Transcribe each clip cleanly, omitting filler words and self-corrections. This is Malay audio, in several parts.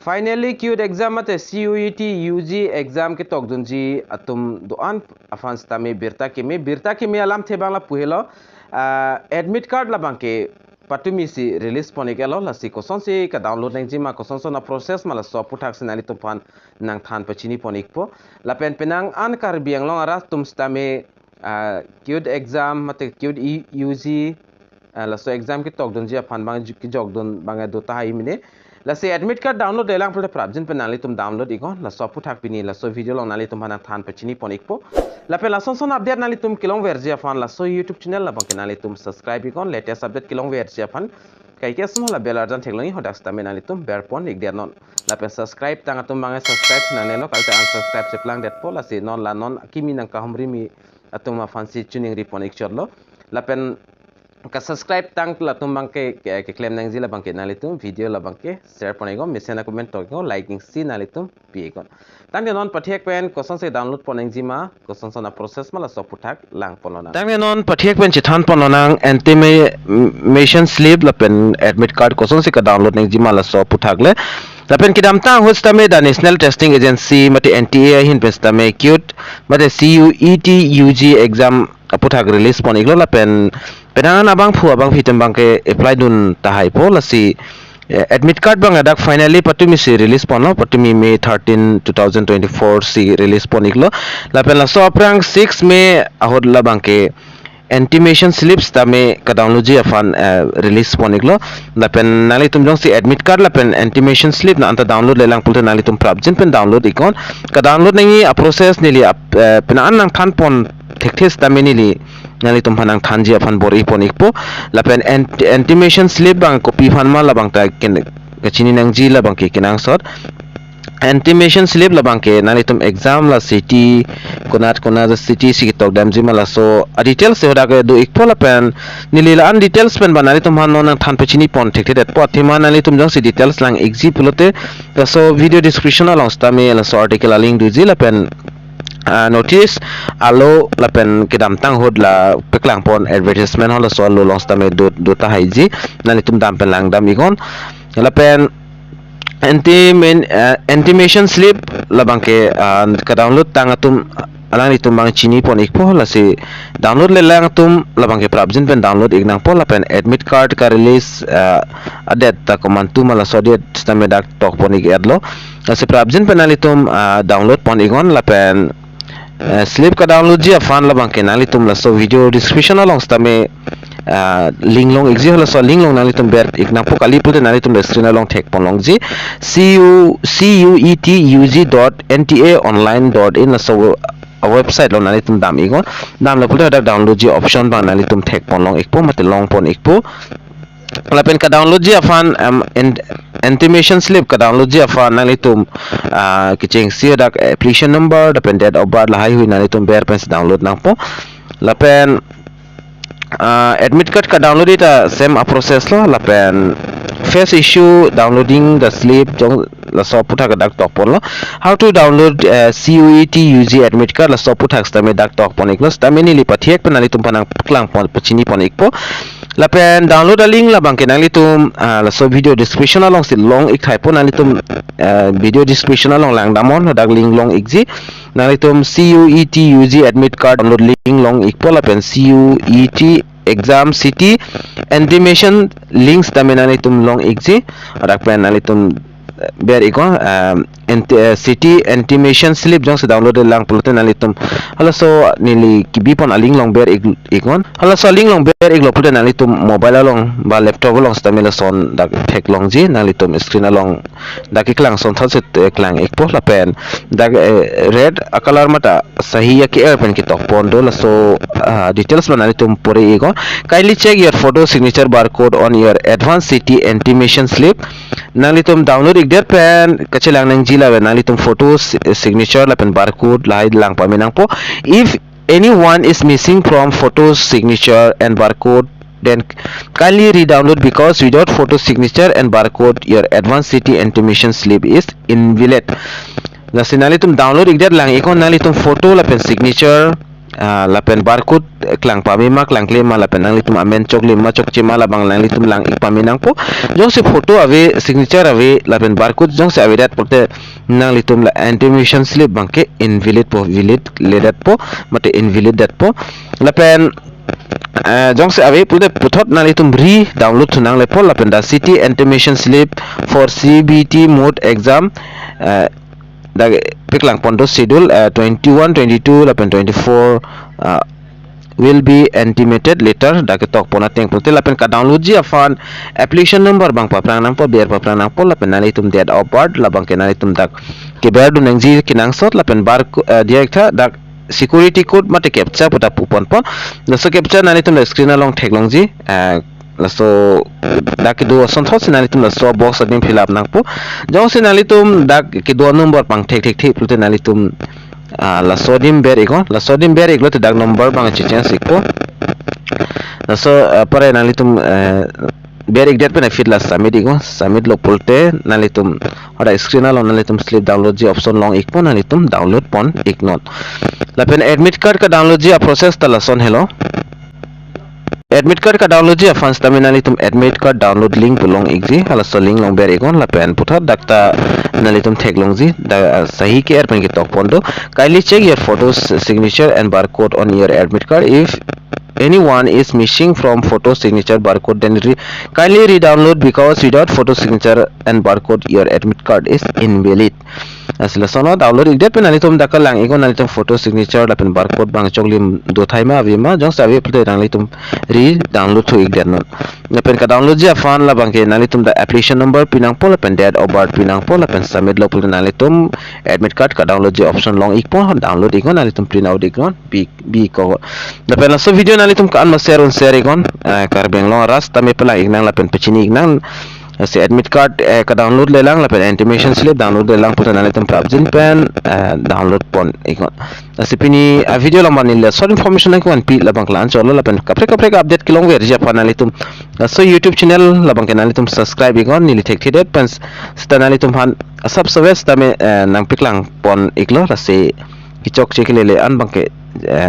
Finally, CUET exam mate CUET UG exam ke tok dunji atum doan afan stame birta ke me alam the bangla puhelo admit card la bangke patumi si release ponigelo la si koson si ka download nang jima koson so na process mala so puthak sinali tupan nang than pachini ponikpo la pen penang an kar biang long ara tum stame CUET exam mate CUET UG la so exam ke tok dunji afan bang ki jog dun bang do ta mine la se admit card download delang pula prabjin penali tum download ikon la so puthak pini la so video long nali tum hana than pachini ponikpo la pe la son update nali tum kilong verji afan la so YouTube channel la bang nali tum subscribe ikon latest update kilong verji afan kai ke semua la bell arjan theklongi hodak stame nali tum bear pon ik dia non la pe subscribe tang atum bang subscribe nane lo kalte unsubscribe se plang det po la se non la non kimi nang ka humri mi atum afan si tuning ripon ik chorlo la pen ka subscribe tang la tumbang ke claim nang zila bangke nalitum video la bangke share ponego mesena comment to liking si nalitum piegon tang non pathiek pen koson se download poneng jima koson na process mala so puthak lang ponona tang non pathiek pen chithan pononang intimation slip la pen admit card koson se ka download nang jima la so puthak le la pen kidam ta hostame the national testing agency mate NTA hin pestame CUET mate CUET UG exam aputhak release pon iglo la pen penangan abang phu abang fitem bang ke apply dun tahai po la si admit card bang adak finally patumi si release pon lo patumi May 13 2024 si release pon iglo la pen la so aprang 6 May ahod la bang ke intimation slips tame ka download ji afan release pon iglo la pen nali tum jong si admit card la pen intimation slip na anta download lelang pulte nali tum prabjin pen download ikon ka download nangi a process nili penan nang than pon thekhes tameni li nali tum phanang thanji afan bori ponikpo la pen intimation slip bang copy phan ma la bang ta ken chini nang ji la bang ke kinang sot intimation slip la bang ke nali tum exam la city konat the city si tok dam ji mala so details se hoda ke do ikpo la pen nili la an details pen banali tum han non than pachini pon thekhe det po thima nali tum jong si details lang exi pulote so video description along sta me la so article link du ji la pen notice alo lapen kidam tang hod la peklang pon advertisement hola so lo longs tame do ta haiji nani tum dam pelang dam igon lapen intimation slip labang ke ka download tang atum alani tum bang chini pon ikpo la se download le lang tum labang ke prabjin pen download ignang po lapen admit card ka release adet ta komantu mala so det tame dak tok pon ik adlo la se prabjin pen ali tum download pon igon lapen slip ka download ji afan la bangke nali tum la so video description along stame link long exi hola so link long nali tum ber ikna po kali pulte nali tum screen along thek pon long ji cuetug.nta.online.in la so website long nali tum dam igon dam la pulte download ji option bang nali tum thek pon long ikpo mate long pon ikpo lapen ka download ji afan intimation slip ka download ji afan nali tum kicheng si dak application number dapen date of birth la hai hui nali tum ber pen download nang po lapen admit card ka download ita same process lo lapen first issue downloading the slip jong la so puthak dak tok pon lo how to download CUET UG admit card la so puthak stame dak tok pon iklo stame ni li pathiek penali tum panang paklang pon pachini pon ikpo lapen download a link la bangke nali tum la so video description along si long ik thai pon nali tum video description along lang damon dak link long ikji nali tum CUET UG admit card download link long ikpo lapen CUET exam city intimation links taminani tum long ikji dak pen nali tum ber ikon city intimation slip jong se download lang pulote nali tum hala so nili kibi pon aling long ber ikon hala so link long ber iglo pulote nali tum mobile along ba laptop along stamila son dak thek long ji nali tum screen along dak iklang son thot se klang ikpo la pen dak red color mata sahi ya ke pen ki tok pon do la so details banali tum pore ikon kindly check your photo signature barcode on your advanced city intimation slip nali tum download der pen kachelang nang jila nali tum photo signature la pen barcode lai lang pa menang po if anyone is missing from photo signature and barcode then kindly re-download because without photo signature and barcode your advanced city intimation slip is invalid la sinali tum download der lang ikon nali tum photo la pen signature lapen barcode klang pami ma klang klima lapen nang litum amen chokli ma chok chima labang nang litum lang ikpami nang po jong se photo ave signature ave lapen barcode jong se ave dat porte nang litum la intimation slip bangke invalid po valid ledat po mate invalid dat po lapen jong se ave pude puthot nang litum re download tunang le po lapen da city intimation slip for CBT mode exam dag piklang pondo schedule 21 22 lapen 24 will be intimated later dag tok pona teng pulte lapen ka download ji afan application number bang paprang nang po biar paprang nang po lapen nalitum date of birth labang ke nalitum dak ke ber du nang ji kinang sot lapen bar direct dak security code mate captcha puta pupon po so captcha nalitum la screen along theklong ji laso dak do son thos nalitum laso box admin fill up nang po jong sinalitum dak ke do number pang thek pulte nalitum la sodim ber ego te dag number bang chichen sikpo so pare nalitum ber ek det pena fit la submit ego submit lo pulte nalitum ora screen alon nalitum slip download ji option long ikpo nalitum download pon ignore la pen admit card ka download ji process ta la son hello admit card ka download ji afan stamina litum admit card download link belong exi hala so link long ber egon la pen putha dakta nalitum thek long ji da sahi ke pen ke tok pondo kindly check your photos signature and barcode on your admit card if anyone is missing from photo signature barcode then kindly re-download because without photo signature and barcode your admit card is invalid asila sono download igdet pen nalitum dakal lang ego nalitum photo signature la pen barcode bang chonglim do thaima avima jong sabe plte nalitum re download to igdet non la pen ka download ji afan la bang ke nalitum da application number pinang po la pen date of birth pinang po la pen submit lo plte nalitum admit card ka download ji option long ikpo download ego nalitum print out ikon bi ko la pen so video nalitum ka an ma share on share ikon kar beng long ras tame pela ignang la pen pechini ignang se admit card ka download le lang la pen intimation slip download le lang putan nalitum prabjin pen download pon ikon asipini video lamban ni le short information like one pi labang klan cholo la pen kapre ka update kilong ver ja panalitum so youtube channel labang kenalitum subscribe ikon nili thek thidet pen stanalitum han subscribe tame nang piklang pon iklo la se kichok chekile an bangke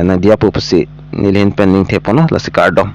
na dia pu pasi nilhin pen ning thepona la se kardom